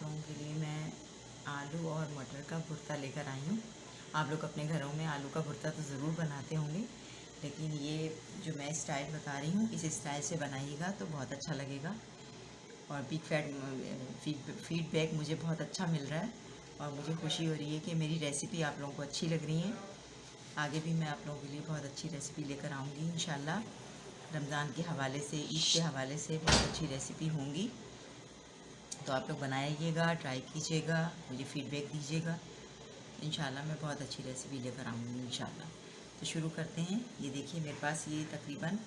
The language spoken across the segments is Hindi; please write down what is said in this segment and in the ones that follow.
लोगों के लिए मैं आलू और मटर का भुर्ता लेकर आई हूँ। आप लोग अपने घरों में आलू का भुर्ता तो ज़रूर बनाते होंगे, लेकिन ये जो मैं स्टाइल बता रही हूँ इस स्टाइल से बनाइएगा तो बहुत अच्छा लगेगा। और फीडबैक मुझे बहुत अच्छा मिल रहा है और मुझे खुशी हो रही है कि मेरी रेसिपी आप लोगों को अच्छी लग रही है। आगे भी मैं आप लोगों के लिए बहुत अच्छी रेसिपी लेकर आऊँगी इंशाल्लाह। रमज़ान के हवाले से, ईद के हवाले से बहुत अच्छी रेसिपी होंगी, तो आप लोग बनाइएगा, ट्राई कीजिएगा, मुझे फ़ीडबैक दीजिएगा। इंशाल्लाह मैं बहुत अच्छी रेसिपी लेकर आऊँगी इंशाल्लाह। तो शुरू करते हैं। ये देखिए मेरे पास ये तकरीबन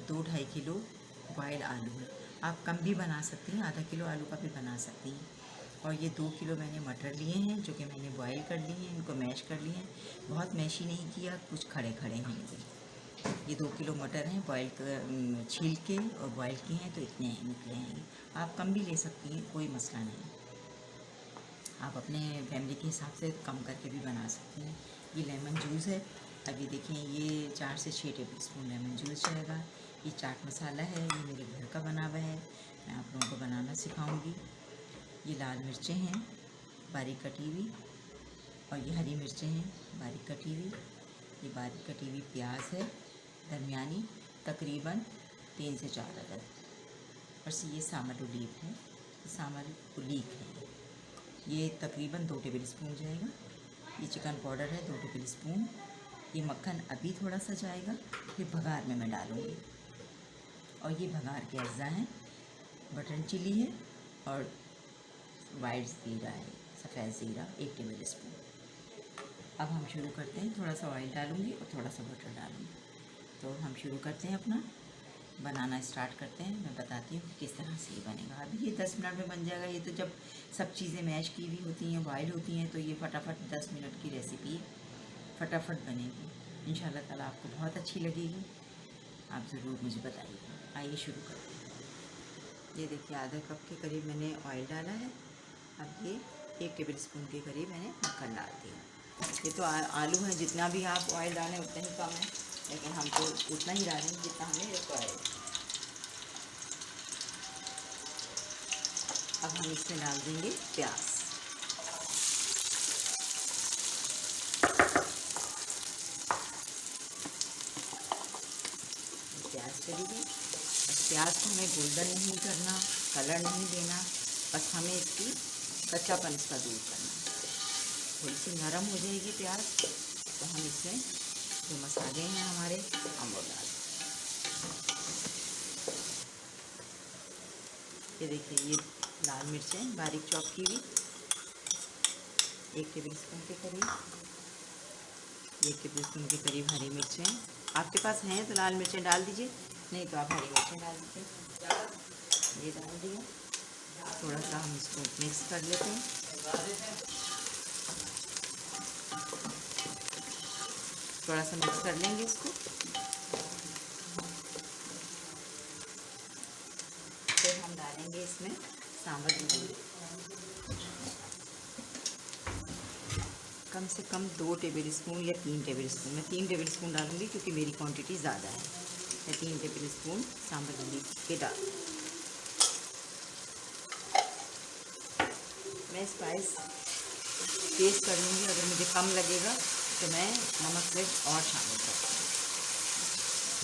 2-2.5 किलो बॉयल आलू है। आप कम भी बना सकती हैं, आधा किलो आलू का भी बना सकती हैं। और ये 2 किलो मैंने मटर लिए हैं जो कि मैंने बॉयल कर लिए हैं, इनको मैश कर लिए हैं। बहुत मैशी नहीं किया, कुछ खड़े खड़े हैं ये 2 किलो मटर हैं, बॉयल कर छील के और बॉयल किए हैं, तो इतने निकले हैं। आप कम भी ले सकती हैं, कोई मसला नहीं। आप अपने फैमिली के हिसाब से कम करके भी बना सकती हैं। ये लेमन जूस है। अभी देखिए ये 4 से 6 टेबल स्पून लेमन जूस जाएगा। ये चाट मसाला है, ये मेरे घर का बना हुआ है, मैं आप लोगों को बनाना सिखाऊंगी। ये लाल मिर्चें हैं बारीक कटी हुई, और ये हरी मिर्चें हैं बारीक कटी हुई। ये बारीक कटी हुई प्याज है दरमियानी, तकरीबन 3 से 4 अदद। और ये सामर उलीव है, सामर उलीव है। ये तकरीबन 2 टेबल स्पून जाएगा। ये चिकन पाउडर है 2 टेबल स्पून। ये मक्खन अभी थोड़ा सा जाएगा, फिर भगार में मैं डालूँगी। और ये भगार के अज्जा हैं, बटन चिली है और वाइट ज़ीरा है, सफ़ेद ज़ीरा 1 टेबल स्पून। अब हम शुरू करते हैं। थोड़ा सा ऑयल डालूँगी और थोड़ा सा बटर डालूँगी। तो हम शुरू करते हैं, अपना बनाना स्टार्ट करते हैं। मैं बताती हूँ किस तरह से ये बनेगा। अभी ये 10 मिनट में बन जाएगा। ये तो जब सब चीज़ें मैश की हुई होती हैं, बॉयल होती हैं, तो ये फटाफट 10 मिनट की रेसिपी फटाफट बनेगी। इंशाल्लाह ताला आपको बहुत अच्छी लगेगी, आप ज़रूर मुझे बताइएगा। आइए शुरू करते हैं। ये देखिए आधा कप के करीब मैंने ऑयल डाला है। अब ये 1 टेबल स्पून के करीब मैंने मक्खन डाल दिया। ये तो आलू हैं, जितना भी आप ऑयल डालें उतना ही कम है, लेकिन हम तो उतना ही डालेंगे जितना हमें रिक्वायर्ड है। अब हम इसमें डाल देंगे प्याज। प्याज चलेगी। प्याज को हमें गोल्डन नहीं करना, कलर नहीं देना, बस हमें इसकी कच्चापन इसका दूर करना है। थोड़ी सी नरम हो जाएगी प्याज, तो हम इसमें जो मसाले हैं हमारे, हम वो डाल। ये देखिए ये लाल मिर्चें बारीक चॉप की हुई 1 टेबल स्पून के करीब, 1 टेबल स्पून के करीब हरी मिर्चें। आपके पास हैं तो लाल मिर्चें डाल दीजिए, नहीं तो आप हरी मिर्चें डाल दीजिए। ये डाल दिया। थोड़ा सा हम इसको मिक्स कर लेते हैं। थोड़ा सा मिक्स कर लेंगे इसको। फिर हम डालेंगे इसमें सांभर उलीव, कम से कम 2 टेबल स्पून या 3 टेबल स्पून। मैं 3 टेबल स्पून डालूँगी क्योंकि मेरी क्वांटिटी ज़्यादा है। मैं 3 टेबल स्पून सांभर उलीव के डाल। मैं स्पाइस टेस्ट कर लूँगी, अगर मुझे कम लगेगा तो मैं नमक मिर्च और शामिल करूँगी।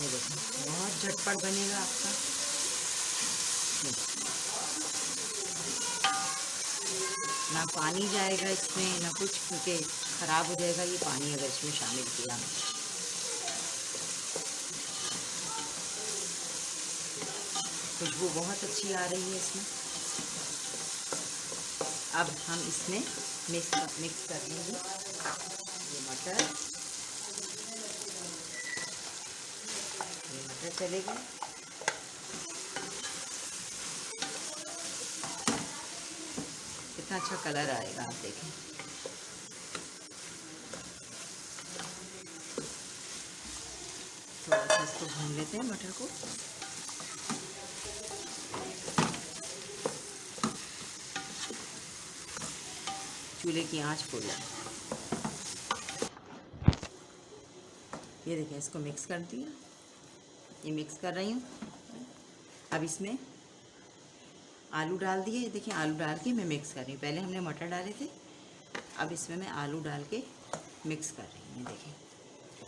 ये देखिए बहुत झटपट बनेगा आपका। ना पानी जाएगा इसमें, ना कुछ, क्योंकि ख़राब हो जाएगा ये पानी अगर इसमें शामिल किया। खुशबू बहुत अच्छी आ रही है इसमें। अब हम इसमें मिक्स कर लेंगे ये मटर चलेगा। कितना अच्छा कलर आएगा, आप देखें। थोड़ा सा इसको भून लेते हैं मटर को। चूल्हे की आंच फुल है। ये देखें इसको मिक्स कर दिया। ये मिक्स कर रही हूँ। अब इसमें आलू डाल दिए। देखिए आलू डाल के मैं मिक्स कर रही हूँ। पहले हमने मटर डाले थे, अब इसमें मैं आलू डाल के मिक्स कर रही हूँ। देखिए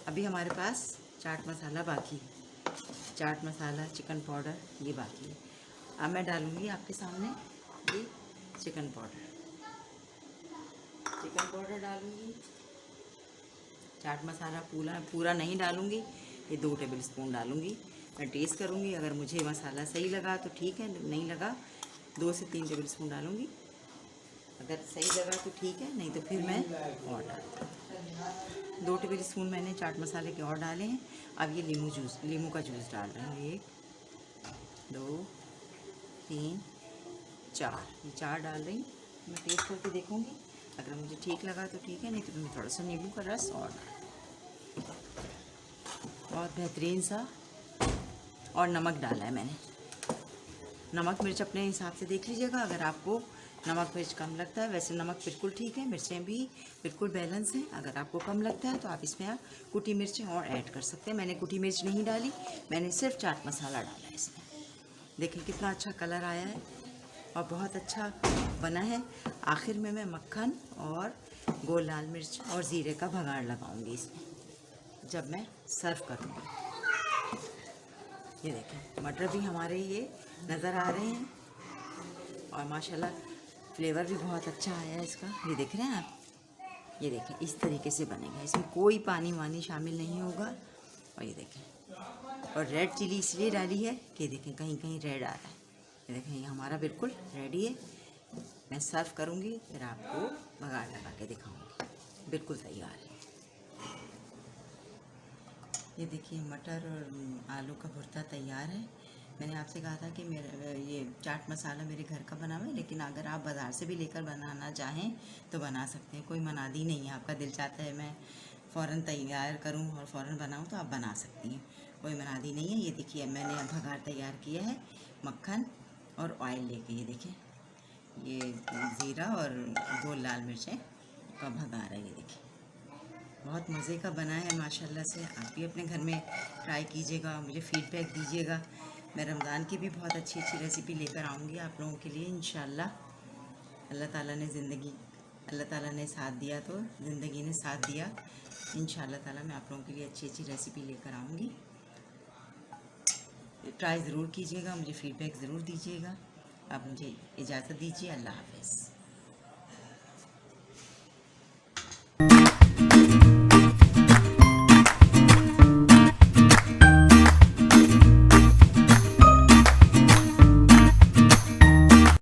अभी हमारे पास चाट मसाला बाकी है, चाट मसाला, चिकन पाउडर ये बाकी है। अब मैं डालूँगी आपके सामने ये चिकन पाउडर, चिकन पाउडर डालूँगी। चाट मसाला पूरा पूरा नहीं डालूँगी, ये 2 टेबल स्पून डालूँगी। मैं टेस्ट करूँगी, अगर मुझे मसाला सही लगा तो ठीक है, नहीं लगा 2 से 3 टेबल स्पून डालूँगी। अगर सही लगा तो ठीक है, नहीं तो फिर मैं और डाल 2 टेबल स्पून मैंने चाट मसाले के और डाले हैं। अब ये नींबू का जूस डाल रहे हैं। 1 2 3 4, ये 4 डाल रही हूँ। मैं टेस्ट करके देखूँगी, अगर मुझे ठीक लगा तो ठीक है, नहीं तो मैं थोड़ा सा नींबू का रस और डाल, बहुत बेहतरीन सा। और नमक डाला है मैंने, नमक मिर्च अपने हिसाब से देख लीजिएगा। अगर आपको नमक मिर्च कम लगता है, वैसे नमक बिल्कुल ठीक है, मिर्चें भी बिल्कुल बैलेंस हैं। अगर आपको कम लगता है तो आप इसमें आप कुटी मिर्चें और ऐड कर सकते हैं। मैंने कुटी मिर्च नहीं डाली, मैंने सिर्फ चाट मसाला डाला है इसमें। देखिए कितना अच्छा कलर आया है और बहुत अच्छा बना है। आखिर में मैं मक्खन और गोल लाल मिर्च और ज़ीरे का भगाड़ लगाऊंगी इसमें जब मैं सर्व करूँगी। ये देखें मटर भी हमारे ये नज़र आ रहे हैं और माशाल्लाह फ्लेवर भी बहुत अच्छा आया है इसका। ये देख रहे हैं आप, ये देखें इस तरीके से बनेगा, इसमें कोई पानी वानी शामिल नहीं होगा। और ये देखें, और रेड चिली इसलिए डाली है कि देखें कहीं कहीं रेड आ रहा है। ये देखें ये हमारा बिल्कुल रेडी है। मैं सर्व करूँगी, फिर आपको बघाड़ लगा के दिखाऊँगी। बिल्कुल तैयार है। ये देखिए मटर और आलू का भुर्ता तैयार है। मैंने आपसे कहा था कि मेरा ये चाट मसाला मेरे घर का बना हुआ है, लेकिन अगर आप बाज़ार से भी लेकर बनाना चाहें तो बना सकते हैं, कोई मनादी नहीं है। आपका दिल चाहता है मैं फ़ौरन तैयार करूं और फ़ौरन बनाऊं तो आप बना सकती हैं, कोई मनादी नहीं है। ये देखिए मैंने भगार तैयार किया है मक्खन और ऑयल लेके। ये देखिए ये ज़ीरा और गोल लाल मिर्चें का भगार है। ये देखिए बहुत मज़े का बना है माशाल्लाह से। आप भी अपने घर में ट्राई कीजिएगा, मुझे फ़ीडबैक दीजिएगा। मैं रमज़ान की भी बहुत अच्छी अच्छी रेसिपी लेकर आऊँगी आप लोगों के लिए इंशाल्लाह। अल्लाह ताला ने साथ दिया तो ज़िंदगी ने साथ दिया। इंशाल्लाह ताला मैं आप लोगों के लिए अच्छी अच्छी रेसिपी लेकर आऊँगी। ट्राई ज़रूर कीजिएगा, मुझे फ़ीडबैक ज़रूर दीजिएगा। आप मुझे इजाज़त दीजिए। अल्लाह हाफ़िज़।